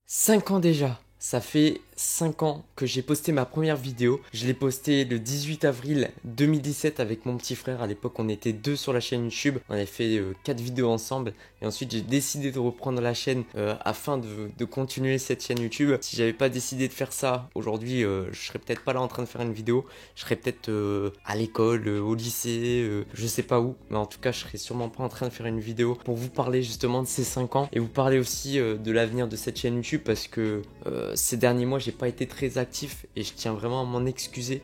5 ans déjà. Ça fait 5 ans que j'ai posté ma première vidéo. Je l'ai postée le 18 avril 2017 avec mon petit frère. À l'époque, on était deux sur la chaîne YouTube. On avait fait 4 vidéos ensemble. Et ensuite, j'ai décidé de reprendre la chaîne afin de continuer cette chaîne YouTube. Si j'avais pas décidé de faire ça, aujourd'hui, je serais peut-être pas là en train de faire une vidéo. Je serais peut-être à l'école, au lycée, je sais pas où. Mais en tout cas, je serais sûrement pas en train de faire une vidéo pour vous parler justement de ces 5 ans. Et vous parler aussi de l'avenir de cette chaîne YouTube parce que ces derniers mois, j'ai pas été très actif et je tiens vraiment à m'en excuser.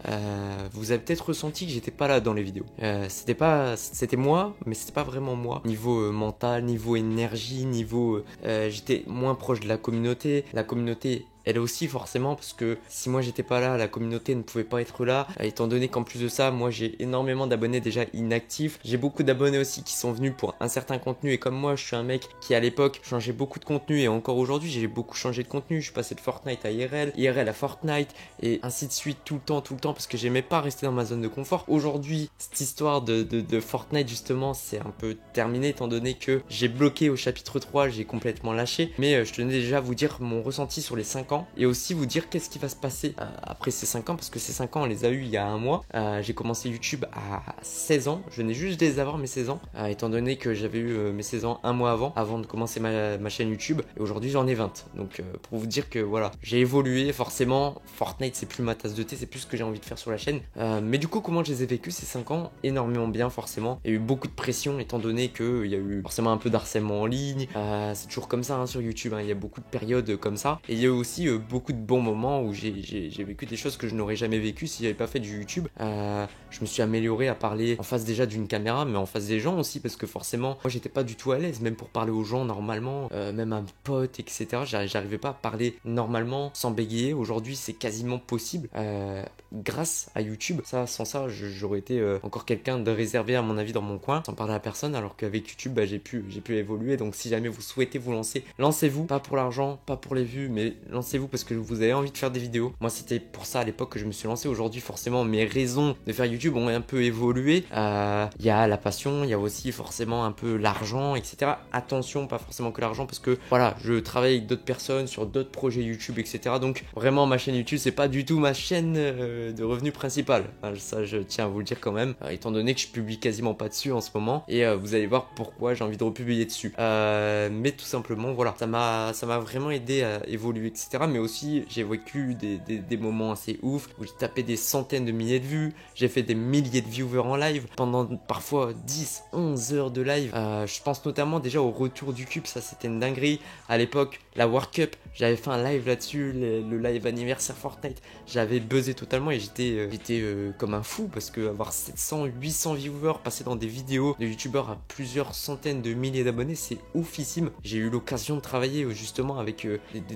Vous avez peut-être ressenti que j'étais pas là dans les vidéos. C'était moi, mais c'était pas vraiment moi. Niveau mental, niveau énergie, niveau, j'étais moins proche de la communauté. La communauté, elle aussi forcément, parce que si moi j'étais pas là, la communauté ne pouvait pas être là, étant donné qu'en plus de ça, moi j'ai énormément d'abonnés déjà inactifs. J'ai beaucoup d'abonnés aussi qui sont venus pour un certain contenu, et comme moi je suis un mec qui à l'époque changeait beaucoup de contenu, et encore aujourd'hui j'ai beaucoup changé de contenu. Je suis passé de Fortnite à IRL, IRL à Fortnite, et ainsi de suite tout le temps, parce que j'aimais pas rester dans ma zone de confort. Aujourd'hui, cette histoire de Fortnite justement, c'est un peu terminé, étant donné que j'ai bloqué au chapitre 3, j'ai complètement lâché. Mais je tenais déjà à vous dire mon ressenti sur les 5 ans et aussi vous dire qu'est-ce qui va se passer après ces 5 ans, parce que ces 5 ans on les a eu il y a un mois. J'ai commencé YouTube à 16 ans, je venais juste de les avoir mes 16 ans, étant donné que j'avais eu mes 16 ans un mois avant de commencer ma chaîne YouTube, et aujourd'hui j'en ai 20. Donc pour vous dire que voilà, j'ai évolué. Forcément Fortnite c'est plus ma tasse de thé, c'est plus ce que j'ai envie de faire sur la chaîne, mais du coup comment je les ai vécus ces 5 ans? Énormément bien forcément. Il y a eu beaucoup de pression étant donné qu'il y a eu forcément un peu d'harcèlement en ligne, c'est toujours comme ça sur YouTube, il y a beaucoup de périodes comme ça, et il y a eu aussi beaucoup de bons moments où j'ai vécu des choses que je n'aurais jamais vécues si j'avais pas fait du YouTube. Je me suis amélioré à parler en face déjà d'une caméra, mais en face des gens aussi, parce que forcément moi j'étais pas du tout à l'aise même pour parler aux gens normalement, même à mes potes etc. J'arrivais pas à parler normalement sans bégayer. Aujourd'hui c'est quasiment possible grâce à YouTube. Sans ça j'aurais été encore quelqu'un de réservé à mon avis dans mon coin, sans parler à personne, alors qu'avec YouTube j'ai pu évoluer. Donc si jamais vous souhaitez vous lancer, lancez-vous, pas pour l'argent, pas pour les vues, mais lancez-vous parce que vous avez envie de faire des vidéos. Moi c'était pour ça à l'époque que je me suis lancé. Aujourd'hui forcément mes raisons de faire YouTube ont un peu évolué. Il y a la passion, il y a aussi forcément un peu l'argent etc. Attention, pas forcément que l'argent, parce que voilà, je travaille avec d'autres personnes sur d'autres projets YouTube etc. Donc vraiment ma chaîne YouTube c'est pas du tout ma chaîne de revenus principale. Ça je tiens à vous le dire quand même, étant donné que je publie quasiment pas dessus en ce moment, et vous allez voir pourquoi j'ai envie de republier dessus. Mais tout simplement voilà, ça m'a vraiment aidé à évoluer etc. Mais aussi j'ai vécu des moments assez ouf où j'ai tapé des centaines de milliers de vues, j'ai fait des milliers de viewers en live pendant parfois 10-11 heures de live. Je pense notamment déjà au retour du cube, ça c'était une dinguerie. À l'époque la World Cup, j'avais fait un live là-dessus, le live anniversaire Fortnite, j'avais buzzé totalement et j'étais comme un fou, parce que avoir 700-800 viewers, passer dans des vidéos de youtubeurs à plusieurs centaines de milliers d'abonnés, c'est oufissime. J'ai eu l'occasion de travailler justement avec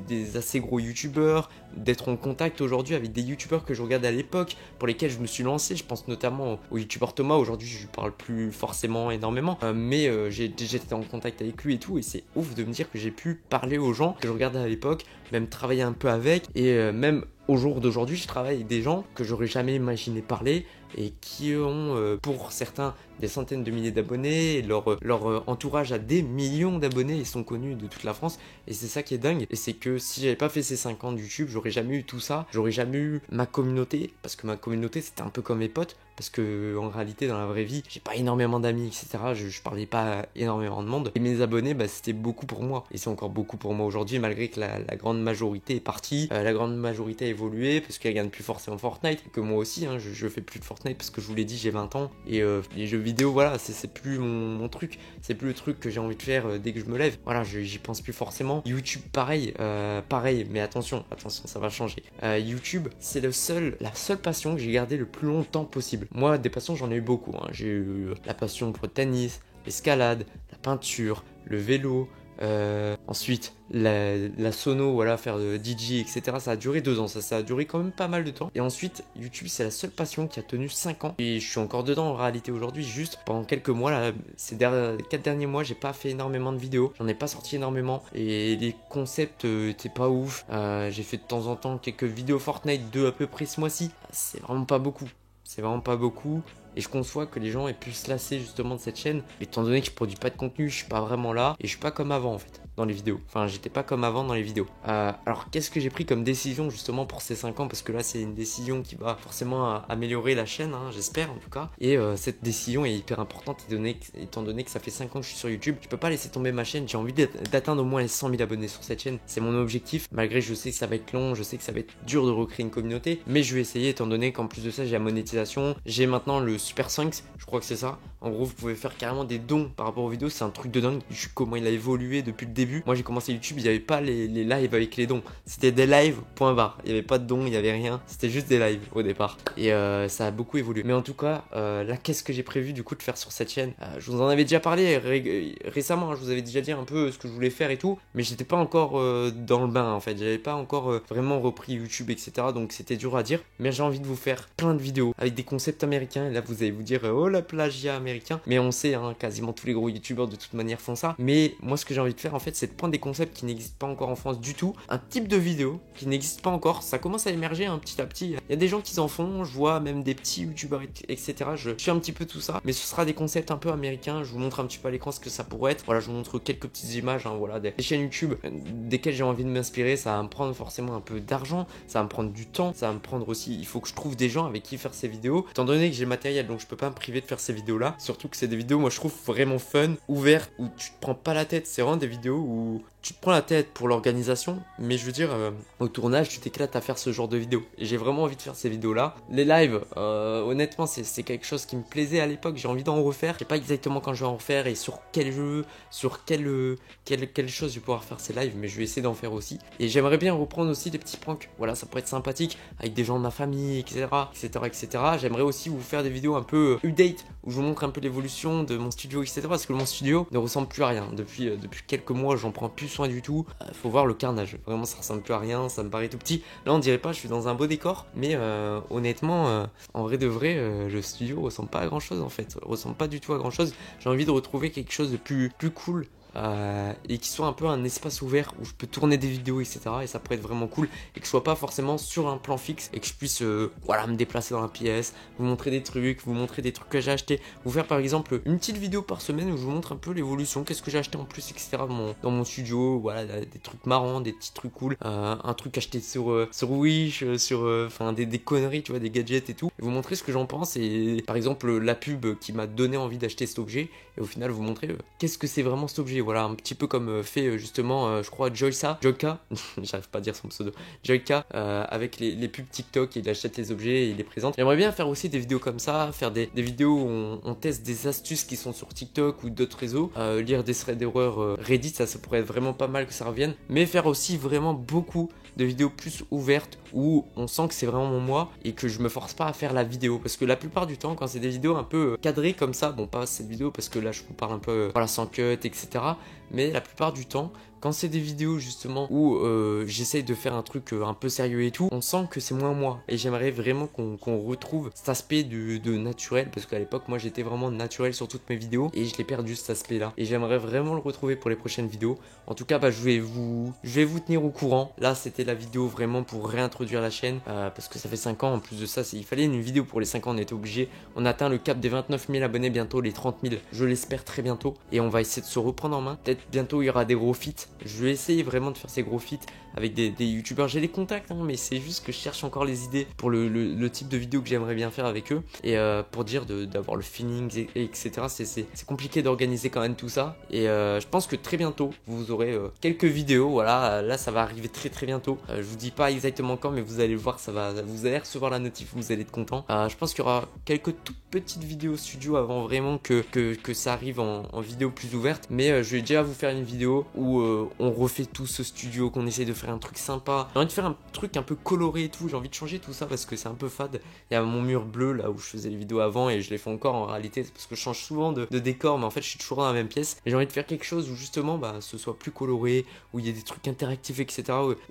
des assez gros youtubeurs, d'être en contact aujourd'hui avec des youtubeurs que je regardais à l'époque, pour lesquels je me suis lancé. Je pense notamment au youtubeur Thomas. Aujourd'hui je lui parle plus forcément énormément, mais j'étais en contact avec lui et tout, et c'est ouf de me dire que j'ai pu parler aux gens que je regardais à l'époque, même travailler un peu avec, et même au jour d'aujourd'hui je travaille avec des gens que j'aurais jamais imaginé parler, et qui ont pour certains des centaines de milliers d'abonnés, leur entourage a des millions d'abonnés et sont connus de toute la France. Et c'est ça qui est dingue, et c'est que si j'avais pas fait ces 5 ans de YouTube, j'aurais jamais eu tout ça, j'aurais jamais eu ma communauté, parce que ma communauté c'était un peu comme mes potes, parce que en réalité dans la vraie vie j'ai pas énormément d'amis etc. Je parlais pas énormément de monde, et mes abonnés c'était beaucoup pour moi, et c'est encore beaucoup pour moi aujourd'hui, malgré que la grande majorité est partie, la grande majorité a évolué parce qu'elle gagne plus forcément Fortnite, que moi aussi je fais plus de Fortnite parce que je vous l'ai dit, j'ai 20 ans, et les jeux vidéo voilà, c'est plus mon truc, c'est plus le truc que j'ai envie de faire dès que je me lève, voilà, j'y pense plus forcément. YouTube pareil, mais attention ça va changer. YouTube c'est la seule passion que j'ai gardée le plus longtemps possible. Moi des passions j'en ai eu beaucoup, j'ai eu la passion pour le tennis, l'escalade, la peinture, le vélo, ensuite la sono, voilà, faire de DJ etc. Ça a duré 2 ans, ça a duré quand même pas mal de temps. Et ensuite YouTube c'est la seule passion qui a tenu 5 ans, et je suis encore dedans en réalité aujourd'hui. Juste pendant quelques mois là, ces 4 derniers mois, j'ai pas fait énormément de vidéos, j'en ai pas sorti énormément, et les concepts étaient pas ouf. J'ai fait de temps en temps quelques vidéos Fortnite, 2 à peu près ce mois-ci, c'est vraiment pas beaucoup. C'est vraiment pas beaucoup, et je conçois que les gens aient pu se lasser justement de cette chaîne, étant donné que je produis pas de contenu, je suis pas vraiment là, et je suis pas comme avant en fait. dans les vidéos. Enfin, j'étais pas comme avant dans les vidéos. Alors, qu'est-ce que j'ai pris comme décision justement pour ces 5 ans? Parce que là, c'est une décision qui va forcément améliorer la chaîne, hein, j'espère en tout cas. Et cette décision est hyper importante étant donné que ça fait 5 ans que je suis sur YouTube. Je peux pas laisser tomber ma chaîne. J'ai envie d'atteindre au moins les 100 000 abonnés sur cette chaîne. C'est mon objectif. Malgré je sais que ça va être long, je sais que ça va être dur de recréer une communauté. Mais je vais essayer étant donné qu'en plus de ça, j'ai la monétisation. J'ai maintenant le Super Thanks. Je crois que c'est ça. En gros, vous pouvez faire carrément des dons par rapport aux vidéos. C'est un truc de dingue. Comment il a évolué depuis le début. Moi, j'ai commencé YouTube, il n'y avait pas les lives avec les dons. C'était des lives, point barre. Il n'y avait pas de dons, il n'y avait rien. C'était juste des lives au départ. Et ça a beaucoup évolué. Mais en tout cas, là, qu'est-ce que j'ai prévu du coup de faire sur cette chaîne? Je vous en avais déjà parlé récemment. Je vous avais déjà dit un peu ce que je voulais faire et tout. Mais j'étais pas encore dans le bain en fait. J'avais pas encore vraiment repris YouTube, etc. Donc c'était dur à dire. Mais j'ai envie de vous faire plein de vidéos avec des concepts américains. Et là, vous allez vous dire, oh la plagiat américain. Mais on sait, hein, quasiment tous les gros YouTubeurs de toute manière font ça. Mais moi, ce que j'ai envie de faire en fait, c'est de prendre des concepts qui n'existent pas encore en France du tout. Un type de vidéo qui n'existe pas encore. Ça commence à émerger hein, petit à petit. Il y a des gens qui en font. Je vois même des petits YouTubeurs, etc. Je suis un petit peu tout ça. Mais ce sera des concepts un peu américains. Je vous montre un petit peu à l'écran ce que ça pourrait être. Voilà, je vous montre quelques petites images. Hein, voilà, des chaînes YouTube desquelles j'ai envie de m'inspirer. Ça va me prendre forcément un peu d'argent. Ça va me prendre du temps. Ça va me prendre aussi. Il faut que je trouve des gens avec qui faire ces vidéos. Étant donné que j'ai le matériel, donc je peux pas me priver de faire ces vidéos là. Surtout que c'est des vidéos, moi je trouve vraiment fun, ouvertes, où tu te prends pas la tête. C'est vraiment des vidéos où tu te prends la tête pour l'organisation, mais je veux dire, au tournage, tu t'éclates à faire ce genre de vidéos. Et j'ai vraiment envie de faire ces vidéos-là. Les lives, honnêtement, c'est quelque chose qui me plaisait à l'époque. J'ai envie d'en refaire. Je sais pas exactement quand je vais en refaire et sur quel jeu, sur quelle chose je vais pouvoir faire ces lives, mais je vais essayer d'en faire aussi. Et j'aimerais bien reprendre aussi des petits pranks. Voilà, ça pourrait être sympathique avec des gens de ma famille, etc., etc., etc. J'aimerais aussi vous faire des vidéos un peu update où je vous montre un peu l'évolution de mon studio, etc. Parce que mon studio ne ressemble plus à rien. Depuis quelques mois, j'en prends plus soin du tout. Faut voir le carnage. Vraiment, ça ressemble plus à rien. Ça me paraît tout petit. Là, on dirait pas, je suis dans un beau décor. Mais honnêtement, en vrai de vrai, le studio ressemble pas à grand chose en fait. Ressemble pas du tout à grand chose. J'ai envie de retrouver quelque chose de plus cool. Et qui soit un peu un espace ouvert où je peux tourner des vidéos, etc. Et ça pourrait être vraiment cool et que je sois pas forcément sur un plan fixe et que je puisse voilà, me déplacer dans la pièce, vous montrer des trucs, vous montrer des trucs que j'ai acheté, vous faire par exemple une petite vidéo par semaine où je vous montre un peu l'évolution, qu'est-ce que j'ai acheté en plus, etc. dans mon studio, voilà, des trucs marrants, des petits trucs cool, un truc acheté sur Wish, enfin des conneries, tu vois, des gadgets et tout, et vous montrer ce que j'en pense et par exemple la pub qui m'a donné envie d'acheter cet objet et au final vous montrer qu'est-ce que c'est vraiment cet objet. Voilà, un petit peu comme fait justement, je crois, Joyka, j'arrive pas à dire son pseudo, Joyka, avec les pubs TikTok, il achète les objets et il les présente. J'aimerais bien faire aussi des vidéos comme ça, faire des vidéos où on teste des astuces qui sont sur TikTok ou d'autres réseaux, lire des threads d'erreur Reddit, ça pourrait être vraiment pas mal que ça revienne, mais faire aussi vraiment beaucoup de vidéos plus ouvertes où on sent que c'est vraiment moi et que je me force pas à faire la vidéo, parce que la plupart du temps quand c'est des vidéos un peu cadrées comme ça, bon pas cette vidéo parce que là je vous parle un peu voilà, sans cut, etc., mais la plupart du temps quand c'est des vidéos justement où j'essaye de faire un truc un peu sérieux et tout, on sent que c'est moins moi et j'aimerais vraiment qu'on retrouve cet aspect de naturel, parce qu'à l'époque moi j'étais vraiment naturel sur toutes mes vidéos et je l'ai perdu cet aspect là et j'aimerais vraiment le retrouver pour les prochaines vidéos. En tout cas je vais vous tenir au courant. Là c'était la vidéo vraiment pour réintroduire la chaîne parce que ça fait 5 ans, en plus de ça il fallait une vidéo pour les 5 ans, on était obligé, on atteint le cap des 29 000 abonnés bientôt, les 30 000 je l'espère très bientôt et on va essayer de se reprendre en main. Peut-être bientôt il y aura des gros feats. Je vais essayer vraiment de faire ces gros feats avec des youtubeurs. J'ai les contacts, hein, mais c'est juste que je cherche encore les idées pour le type de vidéo que j'aimerais bien faire avec eux. Et pour dire d'avoir le feeling, etc. C'est compliqué d'organiser quand même tout ça. Et je pense que très bientôt, vous aurez quelques vidéos. Voilà, là ça va arriver très très bientôt. Je vous dis pas exactement quand, mais vous allez le voir, vous allez recevoir la notif, vous allez être content. Je pense qu'il y aura quelques toutes petites vidéos studio avant vraiment que ça arrive en vidéo plus ouverte. Mais je vais déjà vous faire une vidéo où on refait tout ce studio, qu'on essaye de faire un truc sympa. J'ai envie de faire un truc un peu coloré et tout. J'ai envie de changer tout ça parce que c'est un peu fade. Il y a mon mur bleu là où je faisais les vidéos avant et je les fais encore en réalité. C'est parce que je change souvent de décor, mais en fait je suis toujours dans la même pièce. Et j'ai envie de faire quelque chose où justement ce soit plus coloré, où il y a des trucs interactifs, etc.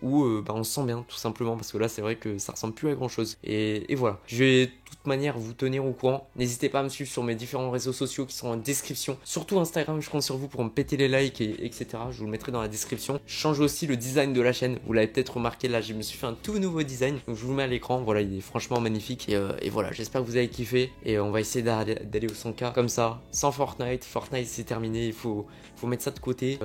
Où on se sent bien tout simplement, parce que là c'est vrai que ça ressemble plus à grand chose. Et voilà. Je vais de toute manière vous tenir au courant. N'hésitez pas à me suivre sur mes différents réseaux sociaux qui sont en description. Surtout Instagram, je compte sur vous pour me péter les likes etc. Je vous le mettrai dans la description. Je change aussi le design de la chaîne. chaîne. Vous l'avez peut-être remarqué, là je me suis fait un tout nouveau design, donc je vous le mets à l'écran. Voilà, il est franchement magnifique et voilà, j'espère que vous avez kiffé et on va essayer d'aller au 100K comme ça, sans Fortnite. Fortnite c'est terminé, il faut mettre ça de côté.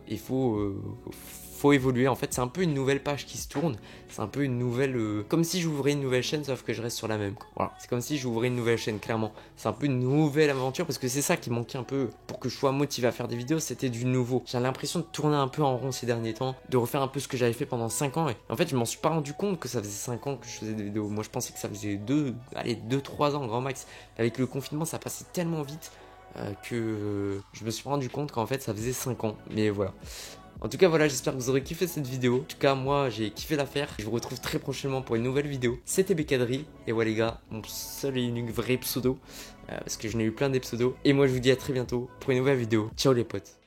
Il faut évoluer. En fait, c'est un peu une nouvelle page qui se tourne. C'est un peu une nouvelle... comme si j'ouvrais une nouvelle chaîne, sauf que je reste sur la même. Voilà, c'est comme si j'ouvrais une nouvelle chaîne, clairement. C'est un peu une nouvelle aventure, parce que c'est ça qui manquait un peu pour que je sois motivé à faire des vidéos, c'était du nouveau. J'ai l'impression de tourner un peu en rond ces derniers temps, de refaire un peu ce que j'avais fait pendant 5 ans. Et en fait, je m'en suis pas rendu compte que ça faisait 5 ans que je faisais des vidéos. Moi, je pensais que ça faisait 2-3 ans, grand max. Avec le confinement, ça passait tellement vite que je me suis rendu compte qu'en fait, ça faisait 5 ans. Mais voilà. En tout cas voilà, j'espère que vous aurez kiffé cette vidéo. En tout cas moi j'ai kiffé la faire. Je vous retrouve très prochainement pour une nouvelle vidéo. C'était Bécadri. Et ouais les gars, mon seul et unique vrai pseudo. Parce que je n'ai eu plein des pseudos. Et moi je vous dis à très bientôt pour une nouvelle vidéo. Ciao les potes.